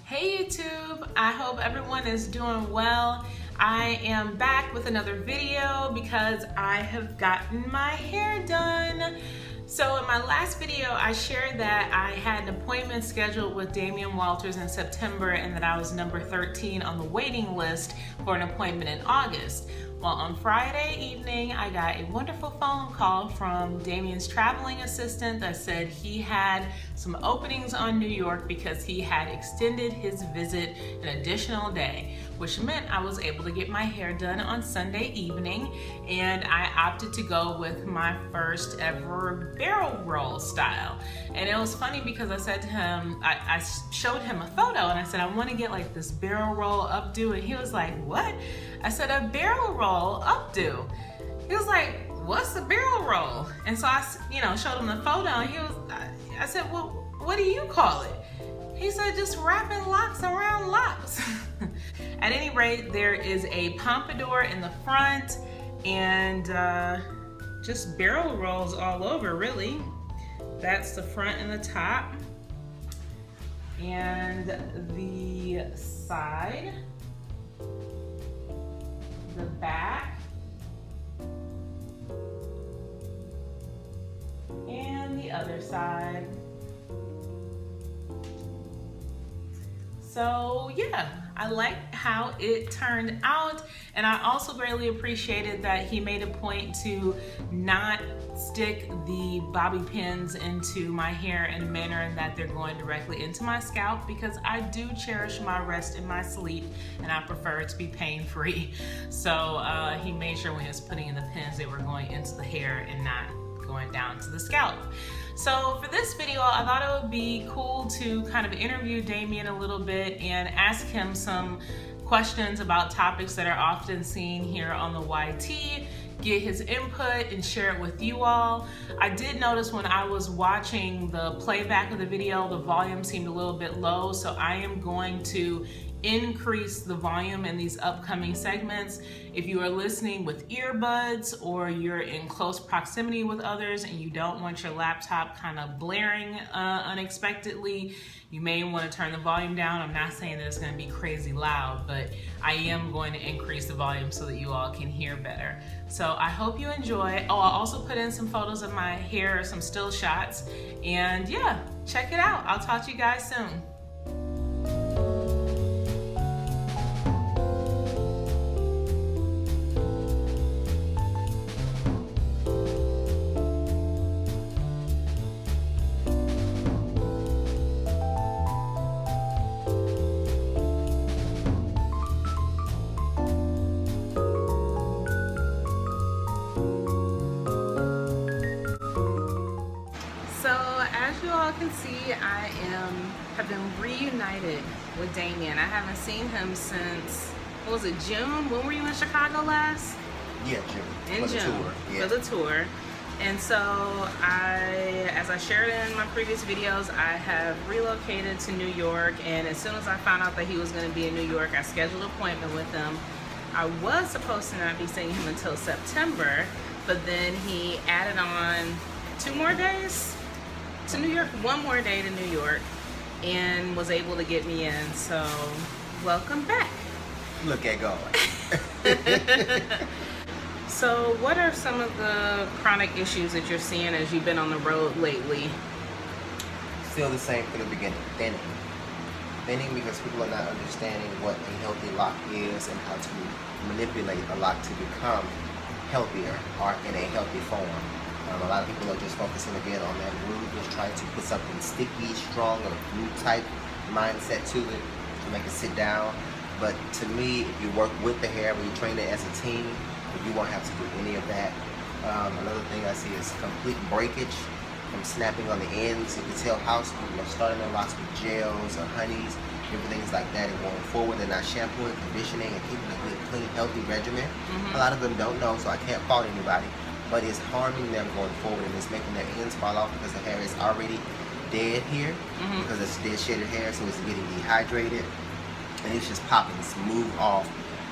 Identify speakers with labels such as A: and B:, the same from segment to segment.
A: Hey YouTube, I hope everyone is doing well. I am back with another video because I have gotten my hair done. So in my last video, I shared that I had an appointment scheduled with Damian Walters in September and that I was number 13 on the waiting list for an appointment in August. Well, on Friday evening, I got a wonderful phone call from Damian's traveling assistant that said he had some openings on New York because he had extended his visit an additional day, which meant I was able to get my hair done on Sunday evening, and I opted to go with my first ever barrel roll style. And it was funny because I said to him, I showed him a photo and I said, I want to get like this barrel roll updo, and he was like, what? I said, a barrel roll updo. He was like, what's a barrel roll? And so I, showed him the photo, and I said, well, what do you call it? He said, just wrapping locks around locks. At any rate, there is a pompadour in the front and just barrel rolls all over, really. That's the front and the top. And the side, the back, and the other side. So yeah, I like how it turned out, and I also greatly appreciated that he made a point to not stick the bobby pins into my hair in a manner that they're going directly into my scalp, because I do cherish my rest and my sleep, and I prefer it to be pain-free. So he made sure when he was putting in the pins, they were going into the hair and not going down to the scalp. So for this video, I thought it would be cool to kind of interview Damian a little bit and ask him some questions about topics that are often seen here on the YT, get his input and share it with you all. I did notice when I was watching the playback of the video, the volume seemed a little bit low, so I am going to increase the volume in these upcoming segments. If you are listening with earbuds or you're in close proximity with others and you don't want your laptop kind of blaring unexpectedly, you may want to turn the volume down. I'm not saying that it's going to be crazy loud, but I am going to increase the volume so that you all can hear better. So I hope you enjoy. Oh, I'll also put in some photos of my hair, some still shots, and yeah, check it out. I'll talk to you guys soon. Can see I have been reunited with Damian. I haven't seen him since, what was it, June? When were you in Chicago last?
B: Yeah, June.
A: In June, for the tour. And so as I shared in my previous videos, I have relocated to New York, and as soon as I found out that he was going to be in New York, I scheduled an appointment with him. I was supposed to not be seeing him until September, but then he added on 2 more days to New York, 1 more day to New York, and was able to get me in. So welcome back.
B: Look at God.
A: So what are some of the chronic issues that you're seeing as you've been on the road lately?
B: Still the same from the beginning. Thinning because people are not understanding what a healthy lock is and how to manipulate a lock to become healthier or in a healthy form. A lot of people are just focusing again on that glue, just trying to put something sticky, strong, or glue type mindset to it to make it sit down. But to me, if you work with the hair, when you train it as a team, you won't have to do any of that. Another thing I see is complete breakage from snapping on the ends. You can tell house people are starting their locks with gels or honeys, different things like that, and going forward. They're not shampooing, conditioning, and keeping a good, clean, healthy regimen. A lot of them don't know, so I can't fault anybody. But it's harming them going forward, and it's making their ends fall off because the hair is already dead here, because it's dead shaded hair, so it's getting dehydrated, and it's just popping, it's move off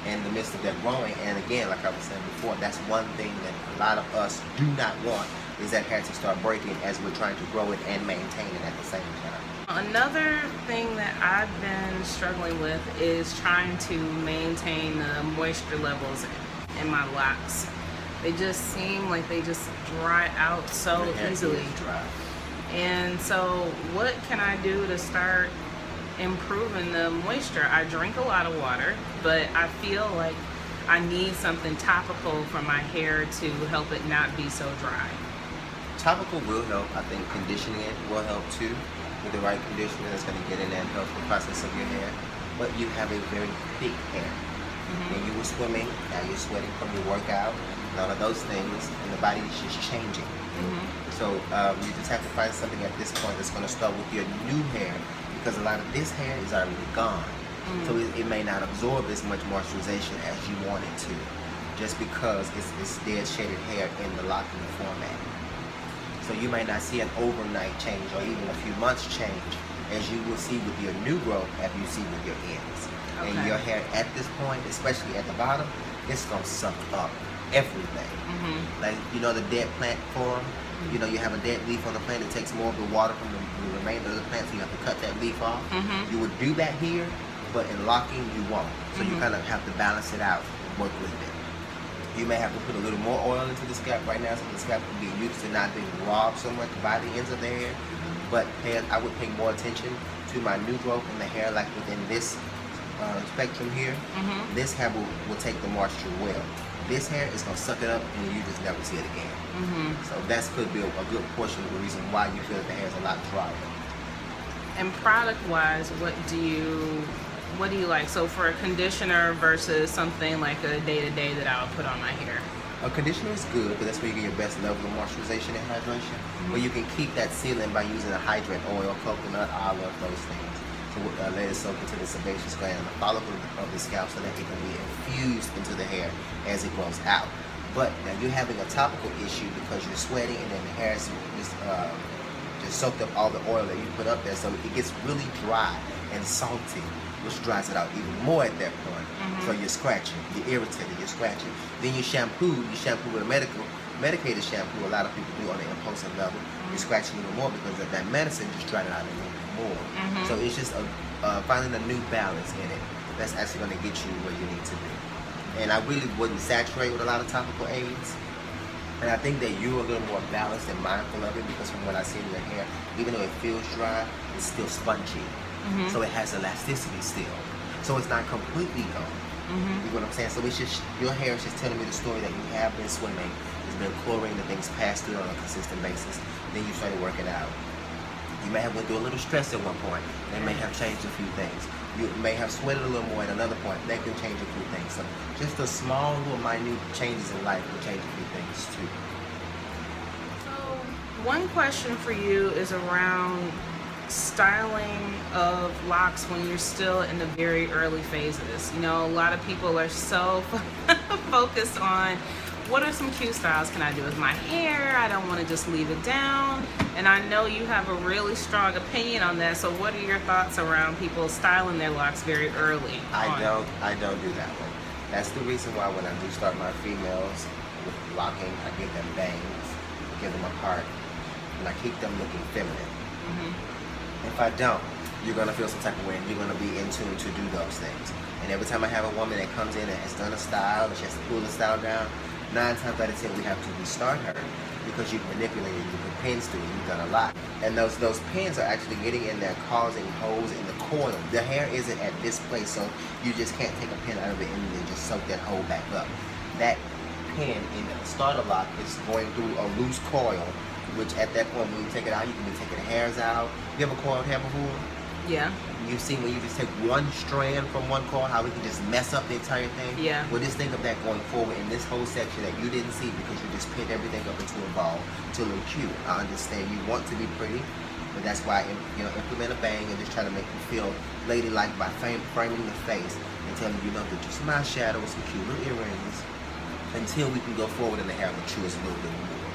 B: in the midst of them growing. And again, like I was saying before, that's one thing that a lot of us do not want, is that hair to start breaking as we're trying to grow it and maintain it at the same time.
A: Another thing that I've been struggling with is trying to maintain the moisture levels in my locks. They just seem like they just dry out so easily. And so what can I do to start improving the moisture? I drink a lot of water, but I feel like I need something topical for my hair to help it not be so dry.
B: Topical will help. I think conditioning it will help too. With the right conditioner, that's going to get in there and help the process of your hair. But you have a very thick hair. When you were swimming, now you're sweating from your workout, none of those things, and the body is just changing. So you just have to find something at this point that's going to start with your new hair, because a lot of this hair is already gone. So it may not absorb as much moisturization as you want it to, just because it's dead shaded hair in the locking format. So you may not see an overnight change or even a few months change, as you will see with your new growth as you see with your ends. And your hair at this point, especially at the bottom, it's going to suck up everything. Like, you know, the dead plant form, you know, you have a dead leaf on the plant, it takes more of the water from the remainder of the plant, so you have to cut that leaf off. You would do that here, but in locking, you won't. So you kind of have to balance it out and work with it. You may have to put a little more oil into the scalp right now, so the scalp can be used to not being robbed so much by the ends of the hair. But I would pay more attention to my new growth in the hair, like within this spectrum here. This hair will take the moisture well. This hair is going to suck it up and you just never see it again. So that could be a good portion of the reason why you feel that the hair is a lot drier.
A: And product-wise, what do you like? So for a conditioner versus something like a day-to-day that I would put on my hair.
B: A conditioner is good, but that's where you get your best level of moisturization and hydration. But you can keep that sealing by using a hydrant oil, coconut, olive, those things. So let it soak into the sebaceous gland and the follicle of the scalp so that it can be infused into the hair as it grows out. But now you're having a topical issue because you're sweating and then the hair is just soaked up all the oil that you put up there, so it gets really dry and salty, which dries it out even more at that point. So you're scratching, you're irritated, you're scratching. Then you shampoo with a medicated shampoo. A lot of people do on an impulsive level. You're scratching even more because of that medicine just dried it out a little bit more. So it's just finding a new balance in it that's actually going to get you where you need to be. And I really wouldn't saturate with a lot of topical aids. And I think that you're a little more balanced and mindful of it, because from what I see in your hair, even though it feels dry, it's still spongy. So it has elasticity still. So it's not completely gone. You know what I'm saying? So it's just, your hair is just telling me the story that you have been swimming, there's been chlorine and things passed through on a consistent basis. Then you started working out. You may have went through a little stress at one point. They may have changed a few things. You may have sweated a little more at another point. They can change a few things. So just the small little minute changes in life will change a few things too.
A: So one question for you is around styling of locks when you're still in the very early phases. You know, a lot of people are so focused on what are some cute styles can I do with my hair. I don't want to just leave it down. And I know you have a really strong opinion on that. So what are your thoughts around people styling their locks very early?
B: I don't do that one. That's the reason why when I do start my females with locking, I give them bangs, give them a part, and I keep them looking feminine. If I don't, you're going to feel some type of way and you're going to be in tune to do those things. And every time I have a woman that comes in and has done a style and she has to pull the style down, 9 times out of 10 we have to restart her, because you've manipulated, you put pins through it, you've done a lot. And those pins are actually getting in there, causing holes in the coil. The hair isn't at this place, so you just can't take a pin out of it and then just soak that hole back up. That pin in the starter lock is going through a loose coil, which at that point when you take it out, you can be taking the hairs out. You ever coiled hair before?
A: Yeah.
B: You've seen when you just take one strand from one coil, how we can just mess up the entire thing?
A: Yeah.
B: Well, just think of that going forward in this whole section that you didn't see because you just pinned everything up into a ball to look cute. I understand you want to be pretty, but that's why, you know, implement a bang and just try to make you feel ladylike by framing the face and telling you know that just my shadow with some cute little earrings until we can go forward and the hair matures a little bit more.